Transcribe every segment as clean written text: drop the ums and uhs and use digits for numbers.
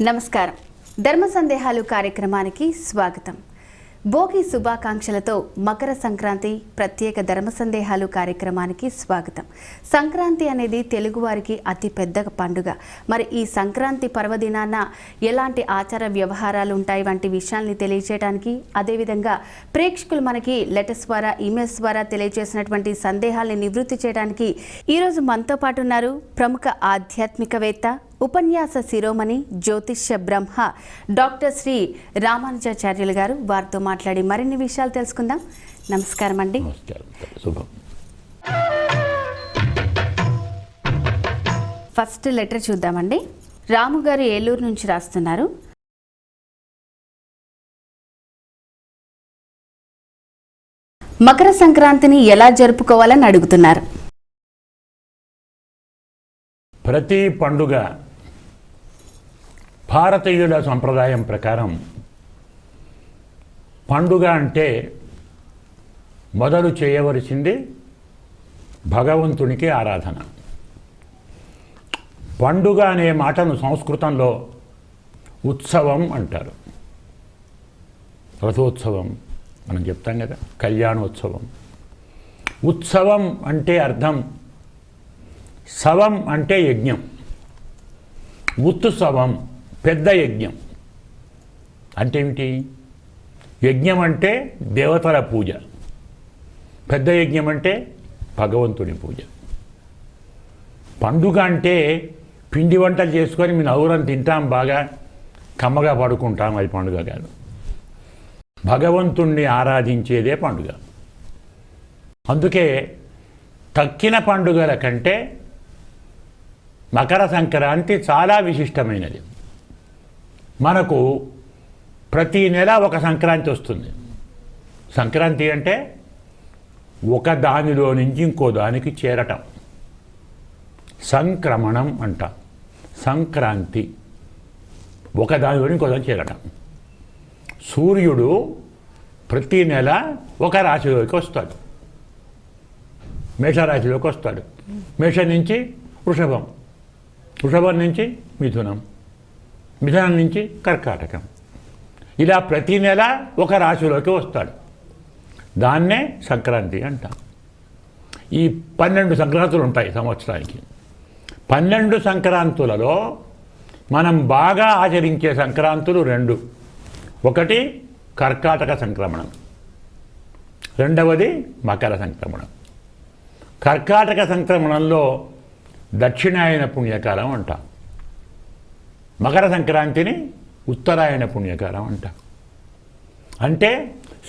నమస్కారం. ధర్మ సందేహాలు కార్యక్రమానికి స్వాగతం. భోగి శుభాకాంక్షలతో మకర సంక్రాంతి ప్రత్యేక ధర్మ సందేహాలు కార్యక్రమానికి స్వాగతం. సంక్రాంతి అనేది తెలుగువారికి అతి పెద్ద పండుగ. మరి ఈ సంక్రాంతి పర్వదినాన ఎలాంటి ఆచార వ్యవహారాలు ఉంటాయి వంటి విషయాల్ని తెలియజేయడానికి, అదేవిధంగా ప్రేక్షకులు మనకి లెటర్స్ ద్వారా, ఈమెయిల్స్ ద్వారా తెలియజేసినటువంటి సందేహాల్ని నివృత్తి చేయడానికి ఈరోజు మనతో పాటు ఉన్నారు ప్రముఖ ఆధ్యాత్మికవేత్త, ఉపన్యాస శిరోమణి, జ్యోతిష్య బ్రహ్మ డాక్టర్ శ్రీ రామానుజాచార్యులు గారు. వారితో మాట్లాడి మరిన్ని విషయాలు తెలుసుకుందాం. నమస్కారం అండి. ఫస్ట్ లెటర్ చూద్దామండి. రాము గారు ఏలూరు నుంచి రాస్తున్నారు. మకర సంక్రాంతిని ఎలా జరుపుకోవాలని అడుగుతున్నారు. ప్రతి పండుగ భారతీయుల సంప్రదాయం ప్రకారం పండుగ అంటే మొదలు చేయవలసింది భగవంతునికి ఆరాధన. పండుగ అనే మాటను సంస్కృతంలో ఉత్సవం అంటారు. రథోత్సవం మనం చెప్తాం కదా, కళ్యాణోత్సవం. ఉత్సవం అంటే అర్థం, సవం అంటే యజ్ఞం, ఉత్సవం పెద్ద యజ్ఞం. అంటే ఏమిటి? యజ్ఞం అంటే దేవతల పూజ, పెద్ద యజ్ఞం అంటే భగవంతుని పూజ. పండుగ అంటే పిండి వంటలు చేసుకొని మీ నవ్వురం తింటాం, బాగా కమ్మగా పడుకుంటాం, అది పండుగ కాదు. భగవంతుణ్ణి ఆరాధించేదే పండుగ. అందుకే తక్కిన పండుగల కంటే మకర సంక్రాంతి చాలా విశిష్టమైనది. మనకు ప్రతి నెల ఒక సంక్రాంతి వస్తుంది. సంక్రాంతి అంటే ఒక దానిలో నుంచి ఇంకో దానికి చేరటం, సంక్రమణం అంట. సంక్రాంతి ఒక దానిలో ఇంకో దానికి చేరటం. సూర్యుడు ప్రతి నెల ఒక రాశిలోకి వస్తాడు, మేషరాశిలోకి వస్తాడు. మేషం నుంచి వృషభం, వృషభం నుంచి మిథునం, మిథునం నుంచి కర్కాటకం. ఇలా ప్రతి నెల ఒక రాశిలోకి వస్తాడు. దాన్నే సంక్రాంతి అంటాం. ఈ 12 సంక్రాంతులు ఉంటాయి సంవత్సరానికి. 12 సంక్రాంతులలో మనం బాగా ఆచరించే సంక్రాంతులు 2. ఒకటి కర్కాటక సంక్రమణం, రెండవది మకర సంక్రమణం. కర్కాటక సంక్రమణంలో దక్షిణాయన పుణ్యకాలం అంటాం. మకర సంక్రాంతిని ఉత్తరాయణ పుణ్యకాలం అంటాం. అంటే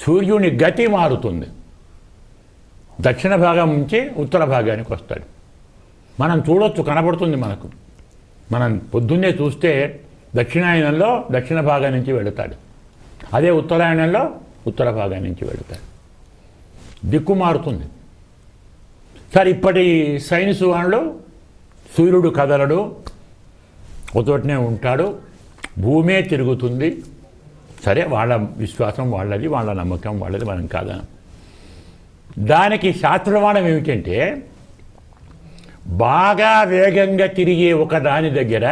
సూర్యుని గతి మారుతుంది, దక్షిణ భాగం నుంచి ఉత్తర భాగానికి వస్తాడు. మనం చూడొచ్చు, కనబడుతుంది మనకు. మనం పొద్దున్నే చూస్తే దక్షిణాయనంలో దక్షిణ భాగం నుంచి వెళతాడు, అదే ఉత్తరాయణంలో ఉత్తర భాగం నుంచి వెళతాడు. దిక్కు మారుతుంది. సరే, ఇప్పటి సైన్స్ వాళ్ళు సూర్యుడు కదలడు, ఒకచోటనే ఉంటాడు, భూమే తిరుగుతుంది. సరే, వాళ్ళ విశ్వాసం వాళ్ళది, వాళ్ళ నమ్మకం వాళ్ళది, మనం కాదా. దానికి శాస్త్రవాదం ఏమిటంటే, బాగా వేగంగా తిరిగే ఒక దాని దగ్గర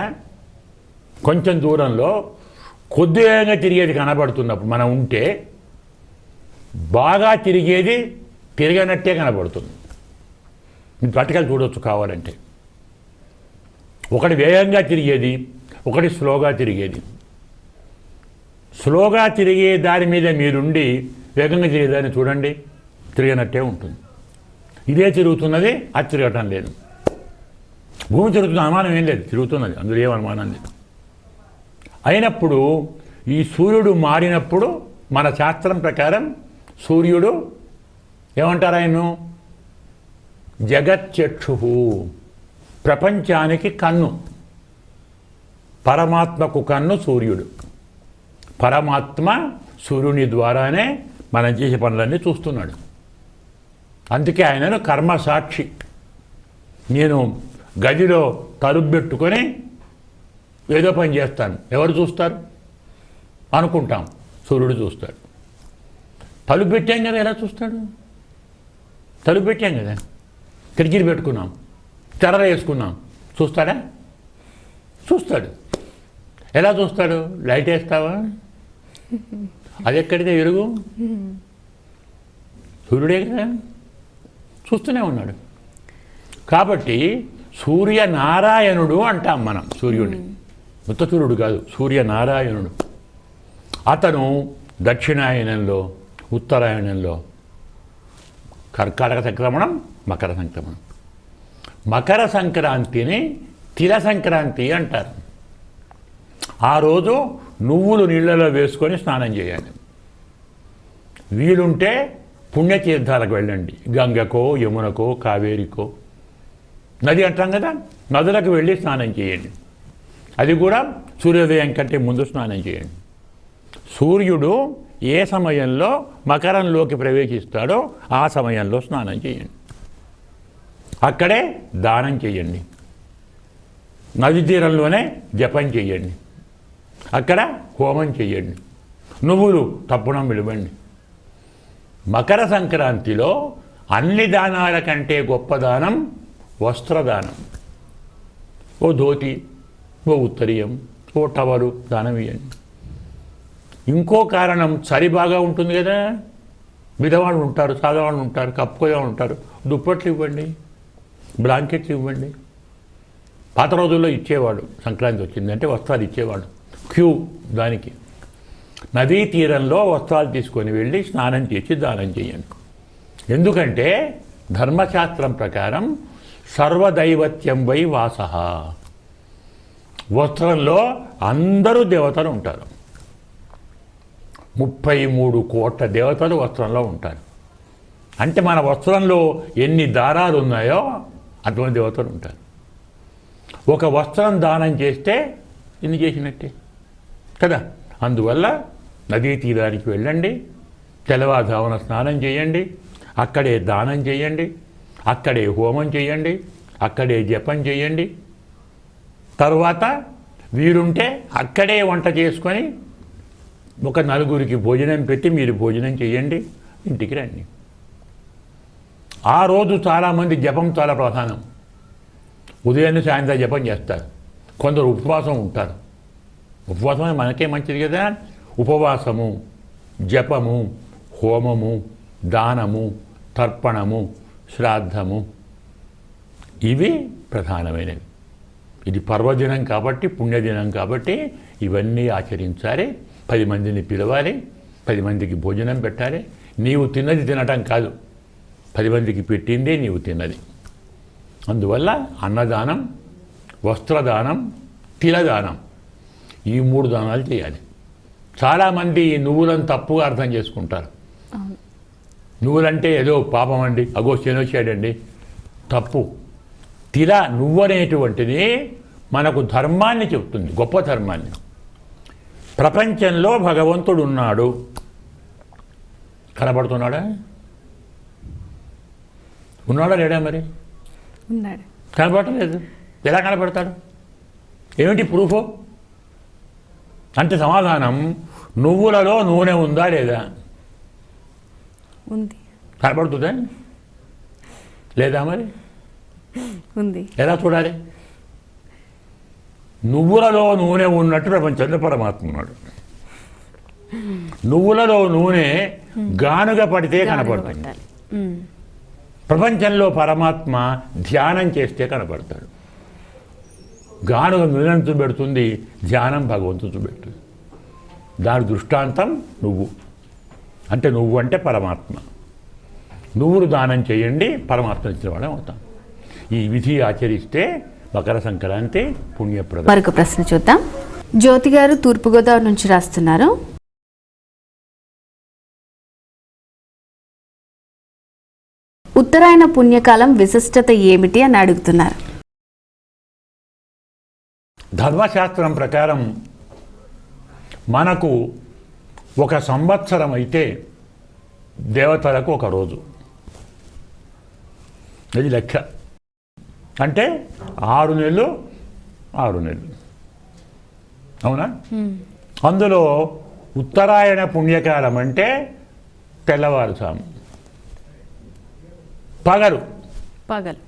కొంచెం దూరంలో కొద్ది వేగంగా తిరిగేది కనబడుతున్నప్పుడు మనం ఉంటే, బాగా తిరిగేది తిరగనట్టే కనబడుతుంది. మీరు పట్టుకెళ్ళి చూడవచ్చు కావాలంటే. ఒకటి వేగంగా తిరిగేది, ఒకటి స్లోగా తిరిగేది. స్లోగా తిరిగే దాని మీద మీరుండి వేగంగా తిరిగేదాన్ని చూడండి, తిరిగినట్టే ఉంటుంది. ఇదే తిరుగుతున్నది, అది తిరగటం లేదు. భూమి తిరుగుతున్న అనుమానం ఏం లేదు, తిరుగుతున్నది, అందులో ఏం అనుమానం లేదు. అయినప్పుడు ఈ సూర్యుడు మారినప్పుడు మన శాస్త్రం ప్రకారం సూర్యుడు ఏమంటారు? ఆయన జగచ్చక్షు, ప్రపంచానికి కన్ను. పరమాత్మకు కన్ను సూర్యుడు. పరమాత్మ సూర్యుని ద్వారానే మనం చేసే పనులన్నీ చూస్తున్నాడు. అందుకే ఆయనను కర్మసాక్షి. నేను గదిలో తలుపు పెట్టుకొని ఏదో పని చేస్తాను, ఎవరు చూస్తారు అనుకుంటాం, సూర్యుడు చూస్తాడు. తలుపు పెట్టాం కదా, ఎలా చూస్తాడు? తలుపు పెట్టాం కదా, కిటికీలు పెట్టుకున్నాం, తెర వేసుకున్నాం, చూస్తాడా? చూస్తాడు. ఎలా చూస్తాడు? లైట్ వేస్తావా? అది ఎక్కడితే వెలుగు? సూర్యుడే కదా, చూస్తూనే ఉన్నాడు. కాబట్టి సూర్యనారాయణుడు అంటాం మనం సూర్యుడిని. ఉత్తసూర్యుడు కాదు, సూర్యనారాయణుడు. అతను దక్షిణాయనంలో, ఉత్తరాయణంలో కర్కాటక సంక్రమణం, మకర సంక్రమణం. మకర సంక్రాంతిని తిల సంక్రాంతి అంటారు. ఆ రోజు నువ్వులు నీళ్ళలో వేసుకొని స్నానం చేయాలి. వీలుంటే పుణ్యతీర్థాలకు వెళ్ళండి. గంగకో, యమునకో, కావేరికో, నది అంటాం కదా, నదులకు వెళ్ళి స్నానం చేయండి. అది కూడా సూర్యోదయం కంటే ముందు స్నానం చేయండి. సూర్యుడు ఏ సమయంలో మకరంలోకి ప్రవేశిస్తాడో ఆ సమయంలో స్నానం చేయండి. అక్కడే దానం చేయండి. నది తీరంలోనే జపం చేయండి. అక్కడ హోమం చేయండి. నువ్వులు తప్పుడం విడవండి. మకర సంక్రాంతిలో అన్ని దానాల కంటే గొప్ప దానం వస్త్రదానం. ఓ ధోతి, ఓ ఉత్తరీయం, ఓ టవలు దానం ఇవ్వండి. ఇంకో కారణం, చలి బాగా ఉంటుంది కదా, విధవాళ్ళు ఉంటారు, సాధవాళ్ళు ఉంటారు, కప్పుకోయే ఉంటారు, దుప్పట్లు ఇవ్వండి, బ్లాంకెట్లు ఇవ్వండి. పాత రోజుల్లో ఇచ్చేవాడు. సంక్రాంతి వచ్చిందంటే వస్త్రాలు ఇచ్చేవాడు. క్యూ దానికి. నదీ తీరంలో వస్త్రాలు తీసుకొని వెళ్ళి స్నానం చేసి దానం చేయండి. ఎందుకంటే ధర్మశాస్త్రం ప్రకారం సర్వదైవత్యం వై వాస. వస్త్రంలో అందరూ దేవతలు ఉంటారు. 33 కోట్ల దేవతలు వస్త్రంలో ఉంటారు. అంటే మన వస్త్రంలో ఎన్ని దారాలు ఉన్నాయో అటువంటి దేవతలు ఉంటారు. ఒక వస్త్రం దానం చేస్తే ఇన్ని చేసినట్టే కదా. అందువల్ల నదీ తీరానికి వెళ్ళండి, తెల్లవారుజామున స్నానం చేయండి, అక్కడే దానం చేయండి, అక్కడే హోమం చేయండి, అక్కడే జపం చేయండి. తర్వాత వీరుంటే అక్కడే వంట చేసుకొని ఒక నలుగురికి భోజనం పెట్టి మీరు భోజనం చేయండి, ఇంటికి రండి. ఆ రోజు చాలామంది జపం చాలా ప్రధానం. ఉదయాన్నే సాయంత్రం జపం చేస్తారు. కొందరు ఉపవాసం ఉంటారు. ఉపవాసమే మనకే మంచిది కదా. ఉపవాసము, జపము, హోమము, దానము, తర్పణము, శ్రాద్ధము, ఇవి ప్రధానమైనవి. ఇది పర్వదినం కాబట్టి, పుణ్యదినం కాబట్టి ఇవన్నీ ఆచరించాలి. 10 మందిని పిలవాలి, 10 మందికి భోజనం పెట్టాలి. నీవు తిన్నది తినటం కాదు, 10 మందికి పెట్టిందే నీవు తిన్నది. అందువల్ల అన్నదానం, వస్త్రదానం, తిలదానం, ఈ 3 దానాలు చేయాలి. చాలామంది నువ్వులను తప్పుగా అర్థం చేసుకుంటారు. నువ్వులంటే ఏదో పాపం అండి, అగో శనొచ్చాడండి, తప్పు. తిల, నువ్వు అనేటువంటిది మనకు ధర్మాన్ని చెప్తుంది, గొప్ప ధర్మాన్ని. ప్రపంచంలో భగవంతుడు ఉన్నాడు, కనబడుతున్నాడా? ఉన్నాడా లేడా? మరి ఉన్నాడు. కనబడలేదు. ఎలా కనబడతాడు? ఏమిటి ప్రూఫ్? అంటే సమాధానం, నువ్వులలో నూనె ఉందా లేదా? ఉంది. కనబడుతుందా లేదా? మరి ఉంది. ఎలా చూడాలి? నువ్వులలో నూనె ఉన్నట్టు ప్రపంచంలో పరమాత్మ ఉన్నాడు. నువ్వులలో నూనె గానుగ పడితే కనపడుతుంది. ప్రపంచంలో పరమాత్మ ధ్యానం చేస్తే కనపడతాడు. గానుగ నూనెను చూపెడుతుంది, ధ్యానం భగవంతుడు చూపెడుతుంది. దాని దృష్టాంతం నువ్వు. అంటే నువ్వు అంటే పరమాత్మ. నువ్వులు దానం చేయండి, పరమాత్మ ఇచ్చిన వాళ్ళం అవుతాం. ఈ విధి ఆచరిస్తే మకర సంక్రాంతి పుణ్యప్రదం. మరొక ప్రశ్న చూద్దాం. జ్యోతి గారు తూర్పుగోదావరి నుంచి రాస్తున్నారు. ఉత్తరాయణ పుణ్యకాలం విశిష్టత ఏమిటి అని అడుగుతున్నారు. ధర్మశాస్త్రం ప్రకారం మనకు ఒక సంవత్సరం అయితే దేవతలకు ఒక రోజు, అది లెక్క. అంటే 6 నెలలు 6 నెలలు, అవునా? అందులో ఉత్తరాయణ పుణ్యకాలం అంటే తెల్లవారుజాము, పగలు. పగలు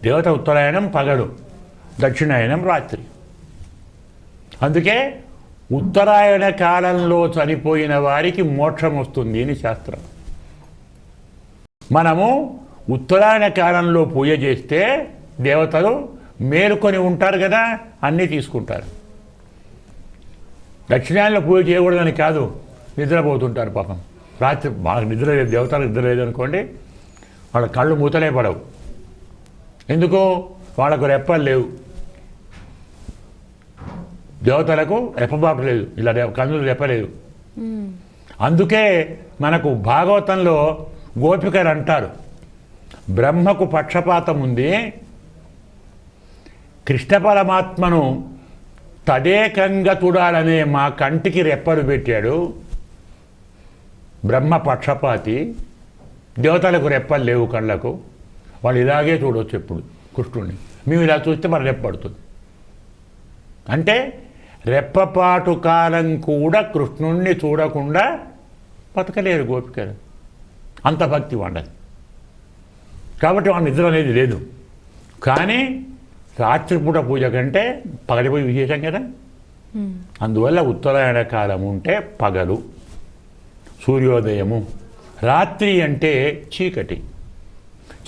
దేవత ఉత్తరాయణం పగలు, దక్షిణాయనం రాత్రి. అందుకే ఉత్తరాయణ కాలంలో చనిపోయిన వారికి మోక్షం వస్తుంది అని శాస్త్రం. మనము ఉత్తరాయణ కాలంలో పూజ చేస్తే దేవతలు మేలుకొని ఉంటారు కదా, అన్నీ తీసుకుంటారు. దక్షిణాయనలో పూజ చేయకూడదని కాదు, నిద్రపోతుంటారు పాపం. రాత్రి వాళ్ళకి నిద్ర లేదు, దేవతలకు నిద్ర లేదు అనుకోండి, వాళ్ళ కళ్ళు మూతలే పడవు. ఎందుకు? వాళ్ళకు రెప్పలు లేవు. దేవతలకు రెప్పబాటు లేదు, ఇలా కన్నులు రెప్పలేదు. అందుకే మనకు భాగవతంలో గోపికలు అంటారు, బ్రహ్మకు పక్షపాతం ఉంది, కృష్ణ పరమాత్మను తదేకంగా చూడాలనే మా కంటికి రెప్పలు పెట్టాడు. బ్రహ్మ పక్షపాతి, దేవతలకు రెప్పలు లేవు కళ్ళకు, వాళ్ళు ఇలాగే చూడవచ్చు ఎప్పుడు కృష్ణుడిని. మేము ఇలా చూస్తే మన రెప్పడుతుంది. అంటే రెప్పపాటు కాలం కూడా కృష్ణుణ్ణి చూడకుండా బతకలేరు గోపికలు, అంత భక్తి వాళ్ళది. కాబట్టి వాళ్ళ నిద్ర అనేది లేదు. కానీ రాత్రిపూట పూజ కంటే పగలిపోయి విశేషం కదా. అందువల్ల ఉత్తరాయణ కాలం ఉంటే పగలు సూర్యోదయము, రాత్రి అంటే చీకటి,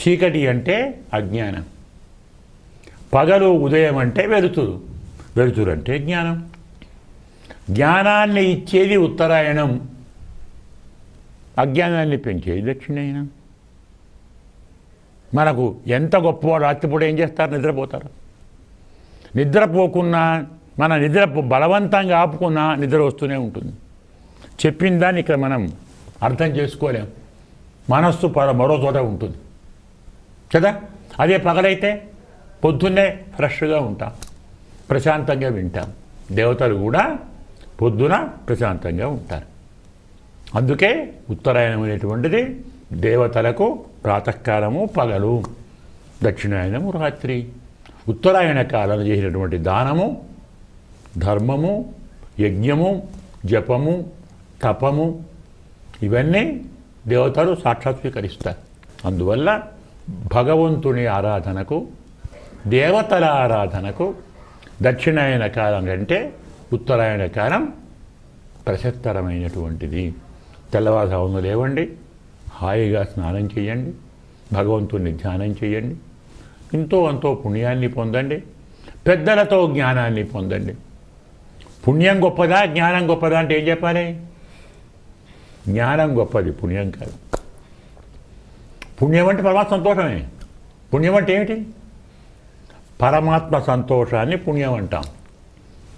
చీకటి అంటే అజ్ఞానం, పగలు ఉదయం అంటే వెలుతురు, వెలుతురు అంటే జ్ఞానం. జ్ఞానాన్ని ఇచ్చేది ఉత్తరాయణం, అజ్ఞానాన్ని పెంచేది దక్షిణాయనం. మనకు ఎంత గొప్పవాడు రాత్రిపూట ఏం చేస్తారు? నిద్రపోతారు. నిద్రపోకున్నా, మన నిద్ర బలవంతంగా ఆపుకున్నా నిద్ర వస్తూనే ఉంటుంది. చెప్పిన దాన్ని ఇక్కడ మనం అర్థం చేసుకోలేం, మనస్సు మరో చోట ఉంటుంది కదా. అదే పగలైతే పొద్దున్నే ఫ్రెష్గా ఉంటాం, ప్రశాంతంగా వింటాం. దేవతలు కూడా పొద్దున ప్రశాంతంగా ఉంటారు. అందుకే ఉత్తరాయణం అనేటువంటిది దేవతలకు ప్రాతకాలము పగలు, దక్షిణాయనము రాత్రి. ఉత్తరాయణ కాలంలో చేసినటువంటి దానము, ధర్మము, యజ్ఞము, జపము, తపము ఇవన్నీ దేవతలు సాక్షాత్కరిస్తారు. అందువల్ల భగవంతుని ఆరాధనకు, దేవతల ఆరాధనకు దక్షిణాయన కాలం కంటే ఉత్తరాయణ కాలం ప్రశస్తరమైనటువంటిది. తెల్లవారుజామున లేవండి, హాయిగా స్నానం చేయండి, భగవంతుని ధ్యానం చేయండి, ఎంతో అంతో పుణ్యాన్ని పొందండి, పెద్దలతో జ్ఞానాన్ని పొందండి. పుణ్యం గొప్పదా, జ్ఞానం గొప్పదా అంటే ఏం చెప్పాలి? జ్ఞానం గొప్పది, పుణ్యం కాదు. పుణ్యం అంటే పరమాత్మ సంతోషమే. పుణ్యం అంటే ఏమిటి? పరమాత్మ సంతోషాన్ని పుణ్యం అంటాం,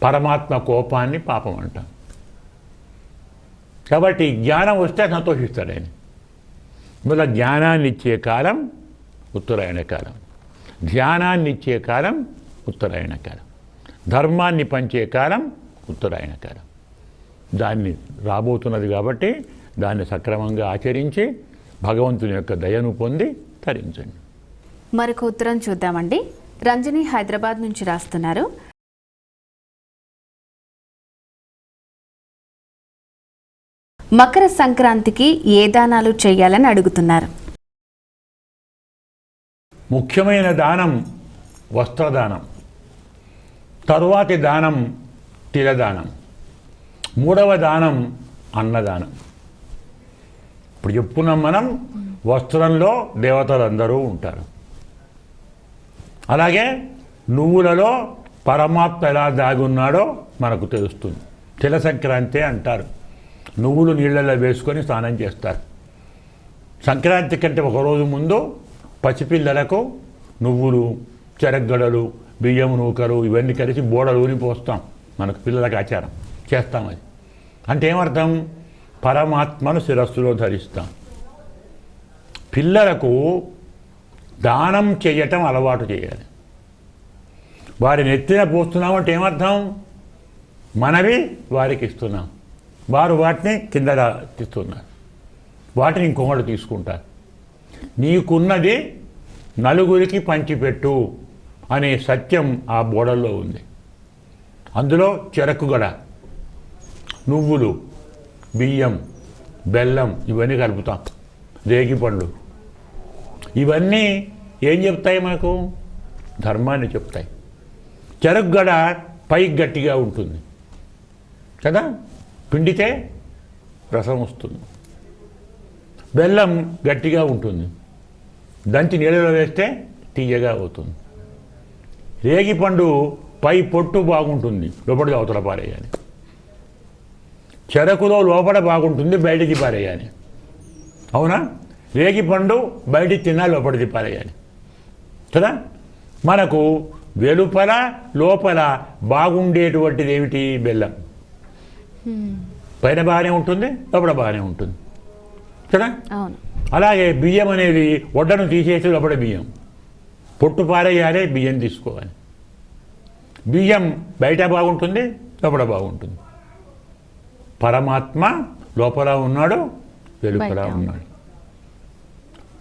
పరమాత్మ కోపాన్ని పాపం అంటాం. కాబట్టి జ్ఞానం వస్తే సంతోషిస్తాడు ఆయన. మళ్ళీ జ్ఞానాన్ని ఇచ్చే కాలం ఉత్తరాయణ కాలం, ధ్యానాన్ని ఇచ్చే కాలం ఉత్తరాయణ కాలం, ధర్మాన్ని పంచే కాలం ఉత్తరాయణ కాలం. దాన్ని రాబోతున్నది కాబట్టి దాన్ని సక్రమంగా ఆచరించి భగవంతుని యొక్క దయను పొంది తరించండి. మరొక ఉత్తరం చూద్దామండి. రంజని హైదరాబాద్ నుంచి రాస్తున్నారు. మకర సంక్రాంతికి ఏ దానాలు చేయాలని అడుగుతున్నారు. ముఖ్యమైన దానం వస్త్రదానం, తరువాతి దానం తిలదానం, మూడవ దానం అన్నదానం. ఇప్పుడు చెప్పుకున్నాం మనం, వస్త్రంలో దేవతలందరూ ఉంటారు. అలాగే నువ్వులలో పరమాత్మ ఎలా దాగున్నాడో మనకు తెలుస్తుంది. తిల సంక్రాంతి అంటారు. నువ్వులు నీళ్ళల్లో వేసుకొని స్నానం చేస్తారు. సంక్రాంతి కంటే ఒకరోజు ముందు పసిపిల్లలకు నువ్వులు, చెరగడలు, బియ్యం నూకలు ఇవన్నీ కలిసి బోడలు ఊరిపోస్తాం. మనకు పిల్లలకు ఆచారం చేస్తాం. అది అంటే ఏమర్థం? పరమాత్మను శిరస్సులో ధరిస్తాం. పిల్లలకు దానం చేయటం అలవాటు చేయాలి. వారి నెత్తిన పోస్తున్నాం అంటే ఏమర్థం? మనవి వారికి ఇస్తున్నాం, వారు వాటిని కింద ఇస్తున్నారు, వాటిని ఇంకొకటి తీసుకుంటారు. నీకున్నది నలుగురికి పంచిపెట్టు అనే సత్యం ఆ బోడల్లో ఉంది. అందులో చెరకుగడ, నువ్వులు, బియ్యం, బెల్లం ఇవన్నీ కలుపుతాం, రేగిపండ్లు. ఇవన్నీ ఏం చెప్తాయి? మనకు ధర్మాన్ని చెప్తాయి. చెరకుగడ పైకి గట్టిగా ఉంటుంది కదా, పిండితే రసం వస్తుంది. బెల్లం గట్టిగా ఉంటుంది, దంచి నీళ్ళలో వేస్తే తీయగా అవుతుంది. రేగిపండు పై పొట్టు బాగుంటుంది, లోపలికి అవతల పారేయాలి. చెరకులో లోపల బాగుంటుంది, బయటికి పారేయాలి. అవునా? రేగిపండు బయటికి తిన్నా లోపలికి పారేయాలి కదా. మనకు వెలుపల లోపల బాగుండేటువంటిది ఏమిటి? బెల్లం. పైన బాగానే ఉంటుంది, లోపల బాగానే ఉంటుంది కదా. అవును. అలాగే బియ్యం అనేది వడ్డను తీసేసి లోపల బియ్యం పొట్టు పారేయాలి, బియ్యం తీసుకోవాలి. బియ్యం బయట బాగుంటుంది, లోపల బాగుంటుంది. పరమాత్మ లోపల ఉన్నాడు, వెలుపల ఉన్నాడు.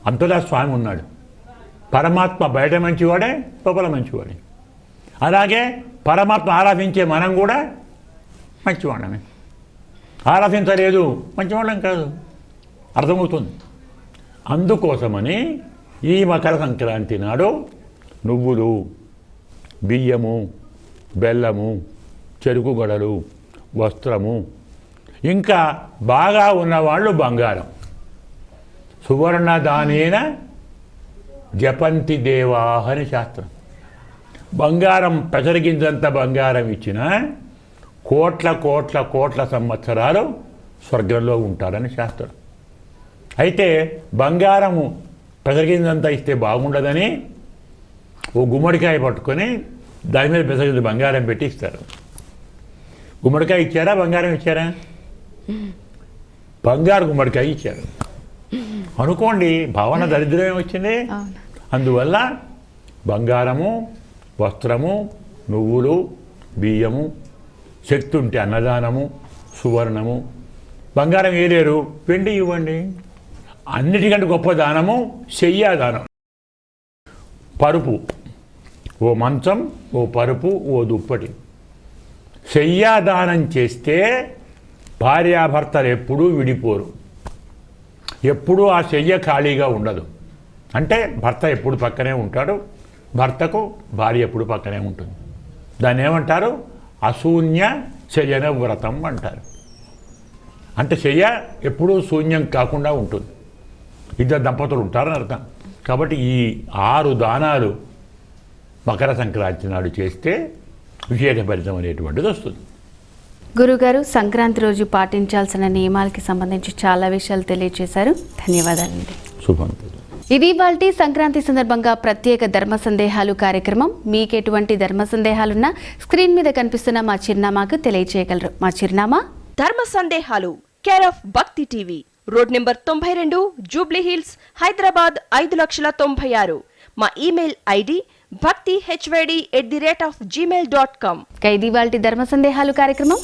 అంతటా స్వామి ఉన్నాడు. పరమాత్మ బయట మంచివాడే, లోపల మంచివాడే. అలాగే పరమాత్మ ఆరాధించే మనం కూడా మంచివాడమే. ఆరాధించలేదు మంచివాళ్ళం కాదు, అర్థమవుతుంది. అందుకోసమని ఈ మకర సంక్రాంతి నాడు నువ్వులు, బియ్యము, బెల్లము, చెరుకు గడలు, వస్త్రము, ఇంకా బాగా ఉన్నవాళ్ళు బంగారం. సువర్ణ దానేన జపంతి దేవాహ అని శాస్త్రం. బంగారం పెసరిగింజంత బంగారం ఇచ్చిన కోట్ల కోట్ల కోట్ల సంవత్సరాలు స్వర్గంలో ఉంటారని శాస్త్రం. అయితే బంగారము పెసరిగింజంతా ఇస్తే బాగుండదని ఓ గుమ్మడికాయ పట్టుకొని దాని మీద పెసరిగింజ బంగారం పెట్టి ఇస్తారు. గుమ్మడికాయ ఇచ్చారా, బంగారం ఇచ్చారా? బంగారు గుమ్మడికాయ ఇచ్చారు అనుకోండి, భావన దరిద్రమే వచ్చింది. అందువల్ల బంగారము, వస్త్రము, నువ్వులు, బియ్యము, శక్తి ఉంటే అన్నదానము, సువర్ణము. బంగారం వేయలేరు, వెండి ఇవ్వండి. అన్నిటికంటే గొప్ప దానము శయ్యాదానం. పరుపు, ఓ మంచం, ఓ పరుపు, ఓ దుప్పటి. శయ్యాదానం చేస్తే భార్యాభర్తలు ఎప్పుడూ విడిపోరు, ఎప్పుడూ ఆ శయ్య ఖాళీగా ఉండదు. అంటే భర్త ఎప్పుడు పక్కనే ఉంటాడు, భర్తకు భార్య ఎప్పుడు పక్కనే ఉంటుంది. దాన్ని ఏమంటారు? అశూన్య శయన వ్రతం అంటారు. అంటే శయ్య ఎప్పుడూ శూన్యం కాకుండా ఉంటుంది. ఇద్దరు దంపతులు ఉంటారని అర్థం. కాబట్టి ఈ 6 దానాలు మకర సంక్రాంతి నాడు చేస్తే విశేష ఫలితం అనేటువంటిది వస్తుంది. గురుగారు, సంక్రాంతి రోజు పాటించాల్సిన నియమాలకి సంబంధించి చాలా విషయాలు తెలియజేశారు. ధన్యవాదాలండి. శుభం. ఇది ఇవాల్టి సంక్రాంతి సందర్భంగా ప్రత్యేక ధర్మ సందేహాలు కార్యక్రమం. మీకు ఎటువంటి ధర్మ సందేహాలున్నా స్క్రీన్ మీద కనిపిస్తున్న మా చిరునామాకు తెలియజేయగలరు. మా చిరునామా ధర్మ సందేహాలు, కేర్ ఆఫ్ భక్తి TV, road number 92, Jubilee hills, Hyderabad 5,96,000. మా ఇమెయిల్ ఐడి bhaktihyd@gmail.com. ఇది ఇవాల్టి ధర్మ సందేహాలు కార్యక్రమం.